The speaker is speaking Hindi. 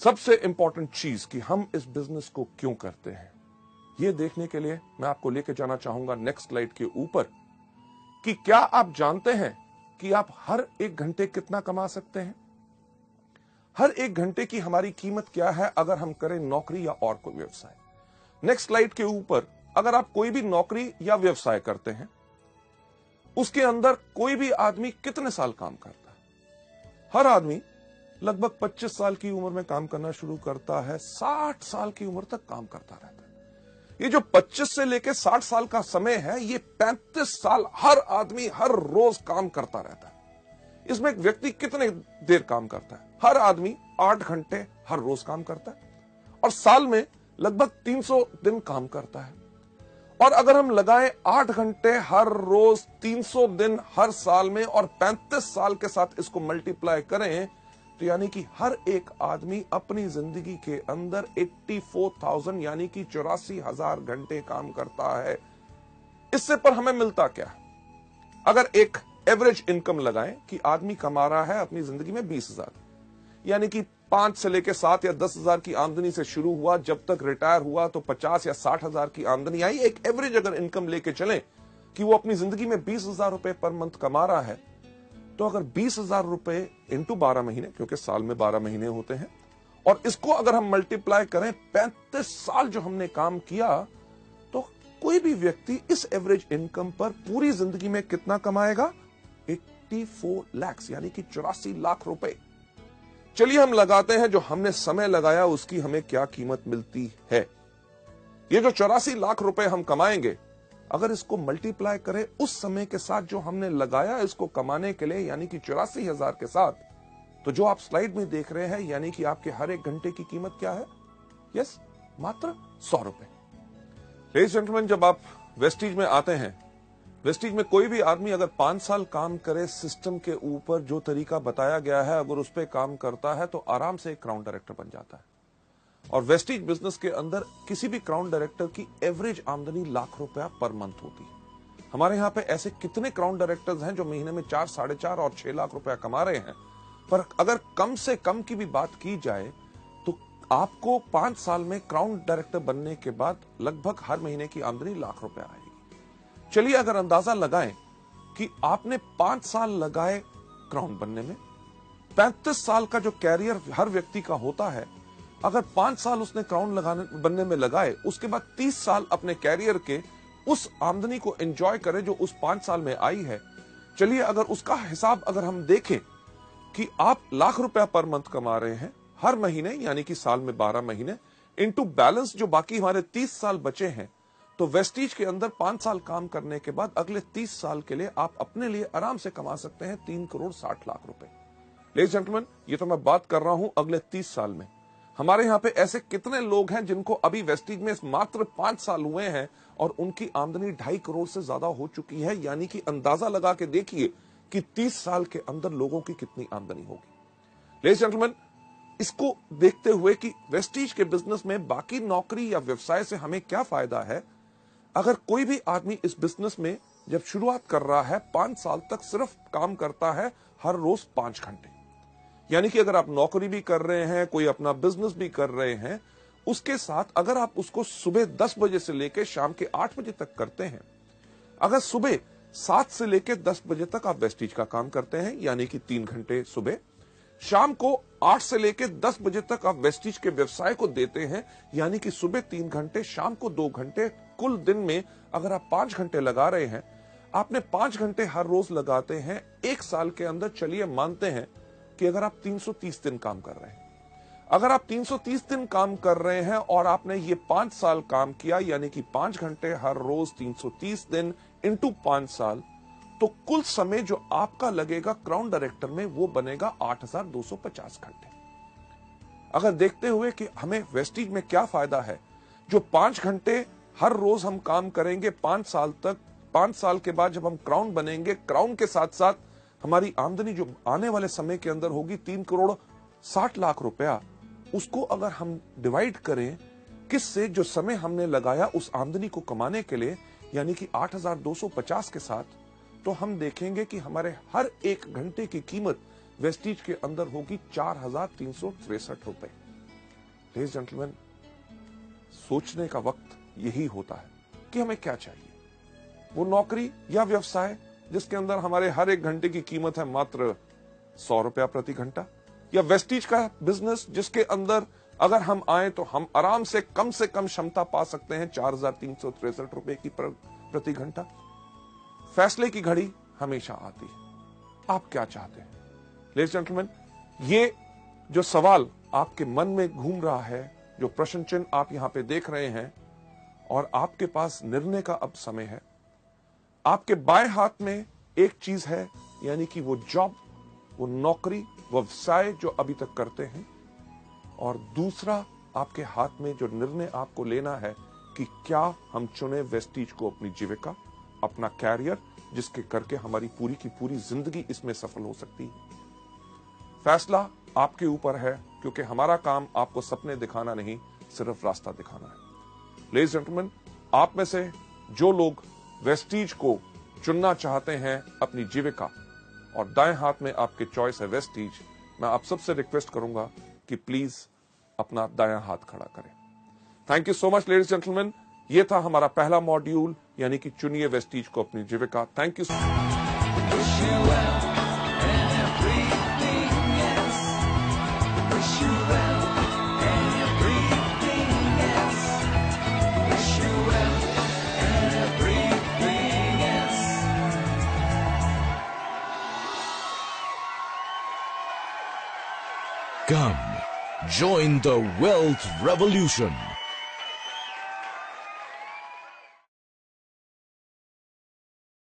सबसे इंपॉर्टेंट चीज कि हम इस बिजनेस को क्यों करते हैं, यह देखने के लिए मैं आपको लेके जाना चाहूंगा नेक्स्ट स्लाइड के ऊपर कि क्या आप जानते हैं कि आप हर एक घंटे कितना कमा सकते हैं। हर एक घंटे की हमारी कीमत क्या है अगर हम करें नौकरी या और कोई व्यवसाय। नेक्स्ट स्लाइड के ऊपर अगर आप कोई भी नौकरी या व्यवसाय करते हैं, उसके अंदर कोई भी आदमी कितने साल काम करता है। हर आदमी लगभग 25 साल की उम्र में काम करना शुरू करता है, 60 साल की उम्र तक काम करता रहता है। ये जो 25 से लेकर 60 साल का समय है, ये 35 साल हर आदमी हर रोज काम करता रहता है। इसमें एक व्यक्ति कितने देर काम करता है? हर आदमी 8 घंटे हर रोज काम करता है और साल में लगभग 300 दिन काम करता है। और अगर हम लगाएं 8 घंटे हर रोज 300 दिन हर साल में और 35 साल के साथ इसको मल्टीप्लाई करें तो यानी कि हर एक आदमी अपनी जिंदगी के अंदर 84,000 यानी कि 84,000 घंटे काम करता है। इससे पर हमें मिलता क्या है? अगर एक एवरेज इनकम लगाएं कि आदमी कमा रहा है अपनी जिंदगी में 20,000, यानी कि 5 से लेकर 7 या 10,000 की आमदनी से शुरू हुआ, जब तक रिटायर हुआ तो 50 या 60,000 की आमदनी आई। एक एवरेज अगर इनकम लेके चलें कि वो अपनी जिंदगी में 20,000 रुपए पर मंथ कमा रहा है, तो अगर 20,000 रुपए इंटू 12 महीने, क्योंकि साल में 12 महीने होते हैं, और इसको अगर हम मल्टीप्लाई करें 35 साल जो हमने काम किया, तो कोई भी व्यक्ति इस एवरेज इनकम पर पूरी जिंदगी में कितना कमाएगा? 84 लाख यानी कि 84 लाख रुपए। चलिए हम लगाते हैं जो हमने समय लगाया उसकी हमें क्या कीमत मिलती है। ये जो 84 लाख रुपए हम कमाएंगे, अगर इसको मल्टीप्लाई करें उस समय के साथ जो हमने लगाया इसको कमाने के लिए, यानी कि 84,000 के साथ, तो जो आप स्लाइड में देख रहे हैं यानी कि आपके हर एक घंटे की कीमत क्या है? यस, मात्र 100 रुपए। लेडीज जेंटलमैन, जब आप वेस्टीज में आते हैं, वेस्टीज में कोई भी आदमी अगर 5 साल काम करे सिस्टम के ऊपर जो तरीका बताया गया है, अगर उस पर काम करता है तो आराम से एक क्राउन डायरेक्टर बन जाता है। और वेस्टीज बिजनेस के अंदर किसी भी क्राउन डायरेक्टर की एवरेज आमदनी लाख रुपया पर मंथ होती है। हमारे यहां पे ऐसे कितने क्राउन डायरेक्टर्स हैं जो महीने में 4, 4.5 और 6 लाख रुपया कमा रहे हैं। पर अगर कम से कम की भी बात की जाए तो आपको 5 साल में क्राउन डायरेक्टर बनने के बाद लगभग हर महीने की आमदनी लाख रुपया आएगी। चलिए अगर अंदाजा लगाएं कि आपने 5 साल लगाए क्राउन बनने में, 35 साल का जो कैरियर हर व्यक्ति का होता है, अगर 5 साल उसने क्राउन बनने में लगाए, उसके बाद 30 साल अपने कैरियर के उस आमदनी को एंजॉय करे जो उस 5 साल में आई है। चलिए अगर उसका हिसाब अगर हम देखें कि आप लाख रुपया पर मंथ कमा रहे हैं हर महीने, यानी कि साल में 12 महीने, इंटू बैलेंस जो बाकी हमारे 30 साल बचे हैं, तो वेस्टीज के अंदर 5 साल काम करने के बाद अगले 30 साल के लिए आप अपने लिए आराम से कमा सकते हैं 3 करोड़ 60 लाख रुपए। लेडीज जेंटलमैन, ये तो मैं बात कर रहा हूं अगले 30 साल में। हमारे यहां पे ऐसे कितने लोग हैं जिनको अभी वेस्टीज में मात्र 5 साल हुए हैं और उनकी आमदनी 2.5 करोड़ से ज्यादा हो चुकी है। यानी कि अंदाजा लगा के देखिए कि 30 साल के अंदर लोगों की कितनी आमदनी होगी। लेडीज जेंटलमैन, इसको देखते हुए कि वेस्टीज के बिजनेस में बाकी नौकरी या व्यवसाय से हमें क्या फायदा है, अगर कोई भी आदमी इस बिजनेस में जब शुरुआत कर रहा है 5 साल तक सिर्फ काम करता है हर रोज 5 घंटे, यानी कि अगर आप नौकरी भी कर रहे हैं, कोई अपना बिजनेस भी कर रहे हैं, उसके साथ अगर आप उसको सुबह 10 बजे से लेकर शाम के 8 बजे तक करते हैं, अगर सुबह 7 से लेकर 10 बजे तक आप वेस्टीज का काम करते हैं, यानी कि 3 घंटे सुबह, शाम को 8 से लेकर 10 बजे तक आप वेस्टीज के व्यवसाय को देते हैं, यानी कि सुबह 3 घंटे, शाम को 2 घंटे, कुल दिन में अगर आप 5 घंटे लगा रहे हैं, आपने 5 घंटे हर रोज लगाते हैं, 1 साल के अंदर चलिए मानते हैं कि अगर आप 330 दिन काम कर रहे हैं, अगर आप 330 दिन काम कर रहे हैं और आपने ये 5 साल काम किया, यानी कि 5 घंटे हर रोज 330 दिन इंटू 5 साल, तो कुल समय जो आपका लगेगा क्राउन डायरेक्टर में वो बनेगा 8,250 घंटे। अगर देखते हुए कि हमें वेस्टीज में क्या फायदा है, जो 5 घंटे हर रोज हम काम करेंगे 5 साल तक, 5 साल के बाद जब हम क्राउन बनेंगे, क्राउन के साथ साथ हमारी आमदनी जो आने वाले समय के अंदर होगी 3 करोड़ 60 लाख रुपया, उसको अगर हम डिवाइड करें किससे, जो समय हमने लगाया उस आमदनी को कमाने के लिए, यानी कि 8,250 के साथ, तो हम देखेंगे कि हमारे हर एक घंटे की कीमत वेस्टीज के अंदर होगी 4,363 रुपए। लेडीज जेंटलमैन, सोचने का वक्त यही होता है कि हमें क्या चाहिए। वो नौकरी या व्यवसाय जिसके अंदर हमारे हर एक घंटे की कीमत है मात्र 100 रुपया प्रति घंटा, या वेस्टीज का बिजनेस जिसके अंदर अगर हम आए तो हम आराम से कम क्षमता पा सकते हैं 4,363 रुपए की प्रति घंटा। फैसले की घड़ी हमेशा आती है। आप क्या चाहते हैं? लेडीज जेंटलमैन, ये जो सवाल आपके मन में घूम रहा है, जो प्रश्न चिन्ह आप यहां पे देख रहे हैं, और आपके पास निर्णय का अब समय है। आपके बाएं हाथ में एक चीज है, यानी कि वो जॉब, वो नौकरी, व्यवसाय जो अभी तक करते हैं, और दूसरा आपके हाथ में जो निर्णय आपको लेना है कि क्या हम चुने वेस्टीज को अपनी जीविका, अपना कैरियर, जिसके करके हमारी पूरी की पूरी जिंदगी इसमें सफल हो सकती है। फैसला आपके ऊपर है, क्योंकि हमारा काम आपको सपने दिखाना नहीं, सिर्फ रास्ता दिखाना है। लेडीज जेंटलमैन, आप में से जो लोग वेस्टीज को चुनना चाहते हैं अपनी जीविका, और दाएं हाथ में आपके चॉइस है वेस्टीज, मैं आप सबसे रिक्वेस्ट करूंगा कि प्लीज अपना दायां हाथ खड़ा करें। Thank you so much ladies gentleman. ये था हमारा पहला मॉड्यूल, यानी कि चुनिए वेस्टीज को अपनी जीविका। Thank you. Come, join the wealth revolution.